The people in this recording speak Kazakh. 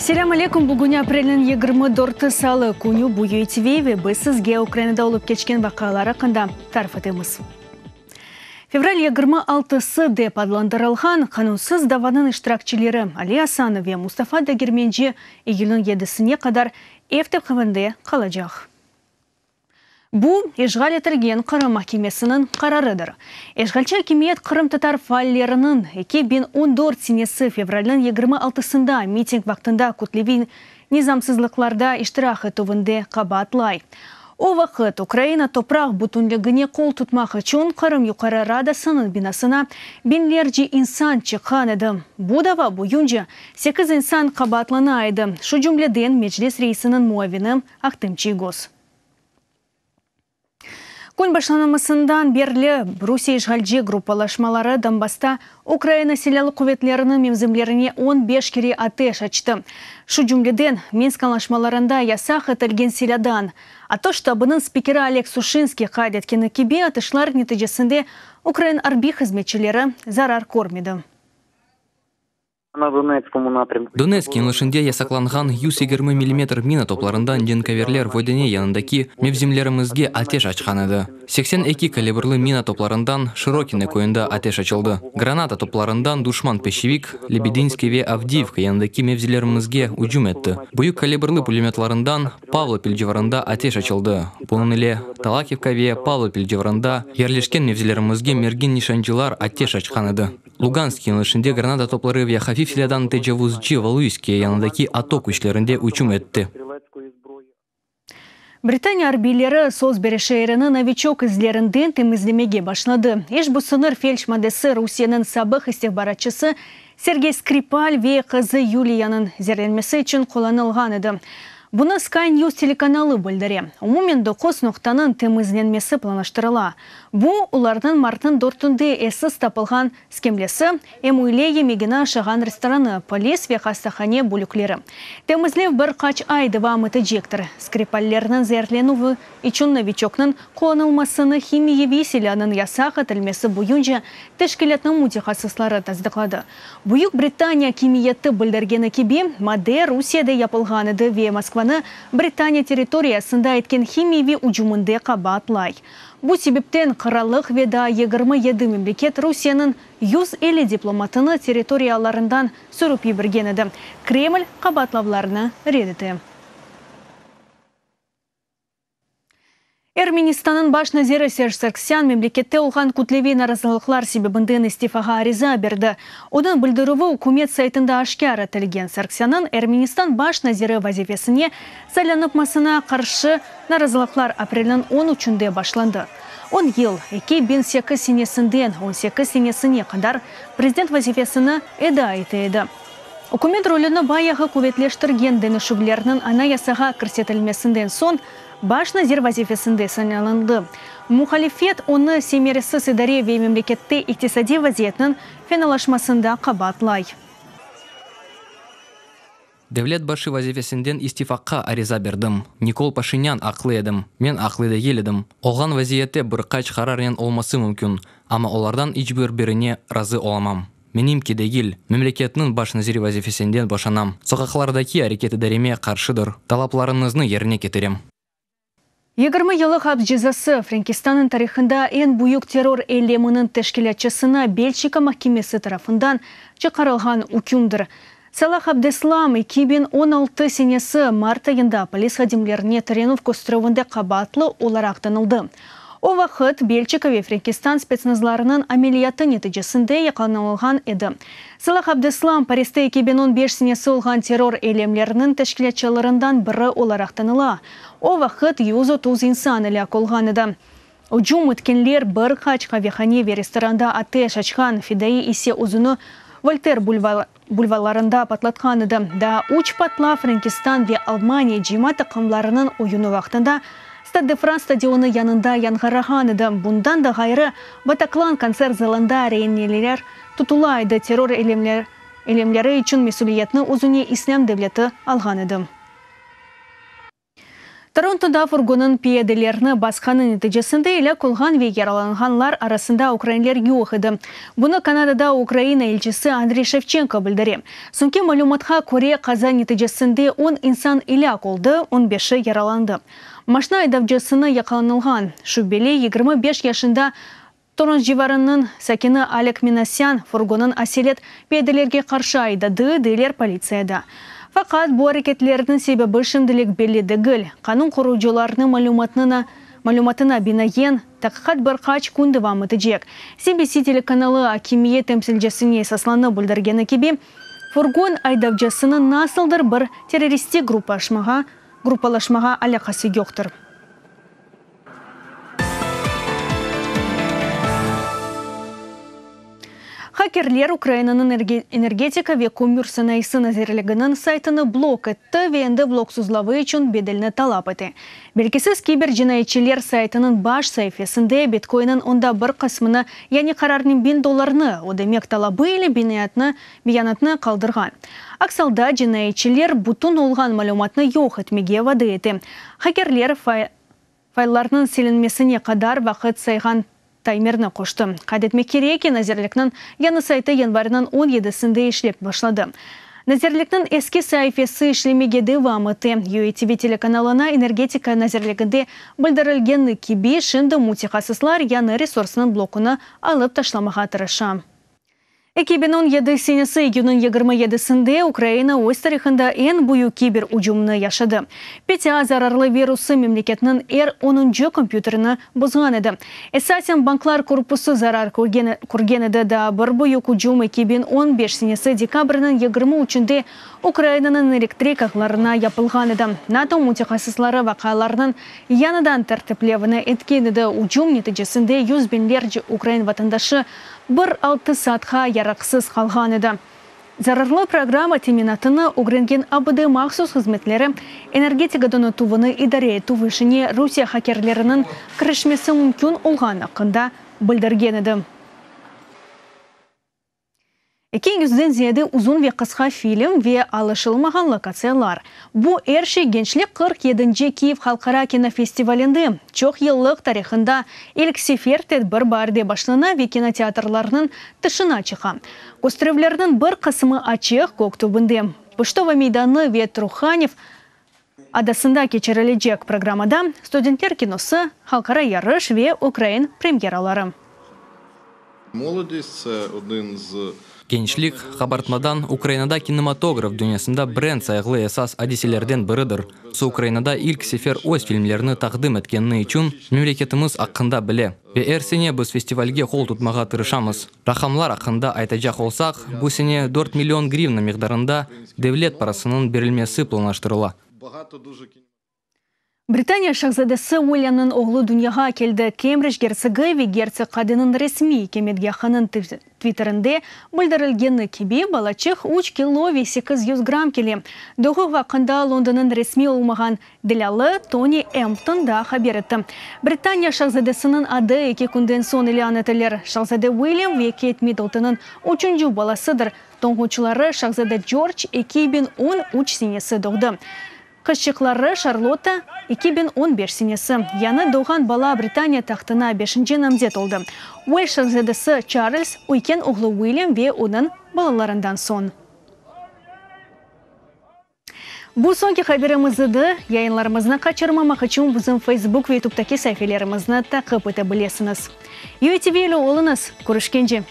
Селям алейкум, бүгін апрелін 24 салы күні бұйетівейве біз сізге Украинада олып кечкен вақалары қында тарфатымыз. Февраль 26-сы деп адландырылған қанунсыз даваның іштіракчилері Али Асанов ве Мустафа Дагерменджи июльнің 7-сіне қадар ефтеп қывынды қалажақ. Бұл ешғал етірген Қырым махкемесінің қарарыдыр. Ешғалчы кемет Қырым татар файлерінің 2014 сенесі февралін 26-сында митинг вақтында күтлевин низамсызлықларда іштірақ етуінде қабатлай. О вақыт Украина топрақ бүтінлігіне қол тұтмақ үшін Қырым юқары радасының бинасына бенлерджі инсан чыққан еді. Будава бұйынжы 8 инсан қабатлана айды. Шу жүмледен Меджлис рейсінің муавины Ақтымчи гос. Күн башланымысындан берлі Русия ешғалжи группалашмалары Донбасста Украина селялы құветлерінің мемзімлеріне 15 кере атеш açты. Шу жүмледен Минск алашмаларында ясақ етілген селядан. Ато штабының спикері Олег Сушинский қайдеткені кебе атышлар нәтижесінде Украин арби қызметшілері зарар көрмеді. Донецкий лышынде ясакланған 120 мм мина топларындан денкаверлер войдене янындаки мевземлерімізге атеш açқан еді. 82 калибрлы мина топларындан Широкине көйінде атеш açылды. Граната топларындан душман пешевик Лебединский ве Авдиевка янындаки мевзелерімізге үжім етті. Бұйық калибрлы пулеметларындан Павлополь жеварында атеш açылды. Бұның иле Талакевка ве Павлополь жеварында ерлешкен мевзелерімізге мерген нишанчылар атеш açқан еді. Луганский лышынде граната топлары ве Хафифлядан тежавузчи Валуйские янындаки ато күчлерінде үчім етті. Британия арбилері соз берешейрінің новичок izlerinden temizlemege başladı. Еш bu sınır фельдшмадесі Русияның сабық істехбаратшысы Сергей Скрипаль ве қызы Юлияның зерленмесі үшін қоланылған еді. Бұны Sky News телеканалы білдіре. Умумен 9 ноқтаның темізленмесі планаштырыла. Бұл олардың мартын 4-інде әсіз тапылған скемлесі Эмуилее мегіна шаған рестораны, полис ве қастахане бүліклері. Темізлев бір қач ай девам етежектір. Скрипаллерінің зерленуі üçün новичокның қоланылмасыны химиеви селянын ясақ етілмесі бұйынжа тәшкілетінің мутихасыслары таздықлады. Бұйық Британия кимиетті білдіргені кебе, маде Русияда япылған еді ве Москваны Британия территориясында еткен химиеви ұжымынды қабатлай. Бұл себептен қыралық веда 27 мемлекет Русияның 150 дипломатыны территорияларындан сүріп ебірген еді. Кремль қабатлавларына редеті. Эрменистанның баш назирі Серж Сарксян мемлекетте олған күтлеви наразылықлар себебінден истифаға ариза берді. Одан білдіруі үкімет сайтында ашкар етілген. Сарксянның Эрменистан баш назирі вазифесіне сайланып-масына қаршы наразылықлар апрелін 13-інде башланды. 10 ел 2008 сенесінден 18 сенесіне қадар президент вазифесіні еда етеді. Үкімет рөліні баяғы көветлештірген дені шүглерінің ана ясаға кірсетілмесінден сон баш назир вазифесінде саналанды. Мухалифет оны семерісіз идаре ве мемлекетті иктисади вазиетінің феналашмасында қабатлай. Девлет башы вазифесінден истифаққа ариза бердім. Никол Пашинян ақлы едім. Мен ақлыда еледім. Олған вазиетте бір қач қарарен олмасы мүмкін. Ама олардан ичбір біріне разы оламам. Менім кедегіл, мемлекетінің баш назири вазифесінден башанам. Соқақлардаки әрекеті дәреме қаршыдыр. Талапларыңызны еріне кетерем. 20 yıllık abcizası Frankistan'ın tarihinde en büyük terör eyleminin teşkilatçısına Belçika Mahkemesi tarafından çıkarılgan hükümdür. Salah Abdeslam 2016 senesi Mart ayında polis xadimlerine Terenovka ostrovunda qabatlı olarak tanıldı. O vakit Belçika ve Frankistan spetsnazlarının ameliyatı neticesinde yakalanılgan edi. Salah Abdeslam Paris'te 2015 senesi olgan terör eylemlerinin teşkilatçılarından biri olarak tanıla. O vakit 130 insan ilak olgan edi. Ucum etkenler bir kaç kahvehane ve restoranda ateş açkan, fidai ise uzunu Voltaire bulvarlarında patlatkan edi. Da uç patla Frankistan ve Almanya cima takımlarının oyunu vaktinde Stade de France stadionu yanında yanğarağan edi. Bundan da gayrı Bataclan konser zalında rehinneler tutulaydı. Terör eylemleri için mesuliyetini uzun İslam devleti algan edi. Торонтода фургонын пиеделерні басқаны нәтижесінде илі кулған ве яраланғанлар арасында украинлер жоқ еді. Бұны Канадада Украина елшісі Андрей Шевченко білдіре. Сүнке мәлуматқа көре қаза нәтижесінде 10 инсан илі қолды, 15-і яраланды. Машина айдавчысыны яқаланылған. Шубеле 25 яшында Торон живарының сәкені Олег Минасян фургонын аселет пиеделерге қаршы айдады, дейлер полицияда. Фақат bu әрекетлердің себебі шымділік беледі гіл. Қанун құручыларының малуматына бинаен тақиқат бір қач күнді вамыты жек. CBC телеканалы акимие тәмсілжесіне сасланы бұлдыргені кебе, фургон айдавчысының насылдыр бір террористік группалашмаға алақасы жоқтыр. Хакерлер Украинаның энергетика ве коммерсанайсы назерлігінің сайтыны блок етті венді блоксузлавы үшін беделіні талап еті. Белгісіз кибер жинайчылер сайтының баш сайфесінде биткоинның онда бір қысмыны, яғни қарарының $1000-ны, одемек талабы елі биянатны қалдырған. Ақсалда жинайчылер бұтын олған малуматны жоқ етмеге вады еті. Хакерлер файларының селінмесіне қадар вақыт сайған таймерні қошты. Қадетме кереке назерлікнің яны сайты январынан 17-сінде ішлеп башлады. Назерлікнің ескі сайфесі ішлемеге девамыты. UATV телеканалына энергетика назерлігінде білдірілгенні кебе шынды мутихасыслар яны ресурсының блокуны алып ташламаға тырыша. 2017 сенесі июнын 27-сінде Украина өз тарихында ең бұйы кибер ұжымны яшады. Петя зарарлы вирусы мемлекетінің 10-шы компьютеріні бұзған еді. Эсасен банклар корпусы зарар көрген еді да бір бұйы ұжымы 2015 сенесі декабрінің 23-шінде Украинаның электрикақларына япылған еді. НАТО мутихасыслары вақаларының яныдан тәртіплевіні еткені еді. Ұжым нәтижесінде 100 бенлер Украин ватандашы 1-6 саатқа ярақсыз қалған еді. Зарарлы программа теменатыны угренген АБД мақсус қызметлері энергетикадан өтуіні идаре ету вишіне Русия хакерлерінің кірішмесі мүмкін олған ақында білдірген еді. 200-ден зияды uzun ve қысқа фильм ve алышылмаған локациялар. Бұ әрші геншлік 47-ші Киев халқара кинофестивалінде чоқ еллық тарихында ilk sefer тәдбір барде башлана ve кинотеатрларының тышына чыға. Костревлердің бір қысымы ачық көктубінде. Пыштова мейданы ve Труханев адасында кечерілежек программада студенттер киносы, халқара ярыш ve Украин премьералары. Молодість – це один з Gençlik Хабартмадан Украинада кинематограф дүниясында бренд сайғылы esas әдеселерден бірідір. Со Украинада ilk sefer өз фильмлеріні тақдым еткені үшін мемлекетіміз ақында біле. Бе әрсене біз фестивальге қол тұтмаға тырышамыз. Рахамлар ақында айтажақ олсақ, бұл сене 4 миллион гривна миқдарында девлет парасының берілмесі планлаштырыла. Британия шахзадасы Уильямның оғлы дүнияға келді. Кембридж герцогы ве герцог қадының ресми кемедгяхының твиттерінде білдірілгені кебе балачық 3 кило ве 800 грамм келе. Доғы вақында Лондонның ресми олмаған Дилялы Тони Эмптон да хабер етті. Британия шахзадасының ады 2 күнден сон илан етілер. Шахзаде Уильям ве Кейт Миддлтонның 3-ші баласыдыр. Тоңғычылары шахзаде Джордж 2013 сенесі доғды. Қызшықлары Шарлотта 2015 сенесі. Яны доған бала Британия тақтына 5-ші намзет олды. Уэльс шахзадасы Чарльз ойкен оғлы Уильям ве оның балаларындан сон. Бұл сонки хаберімізді яйынларымызны қачырмамақ үшін бұзын Facebook ve YouTube'таки сайфелерімізні тақып өті білесіңіз. UATV олыңыз. Көрішкенже.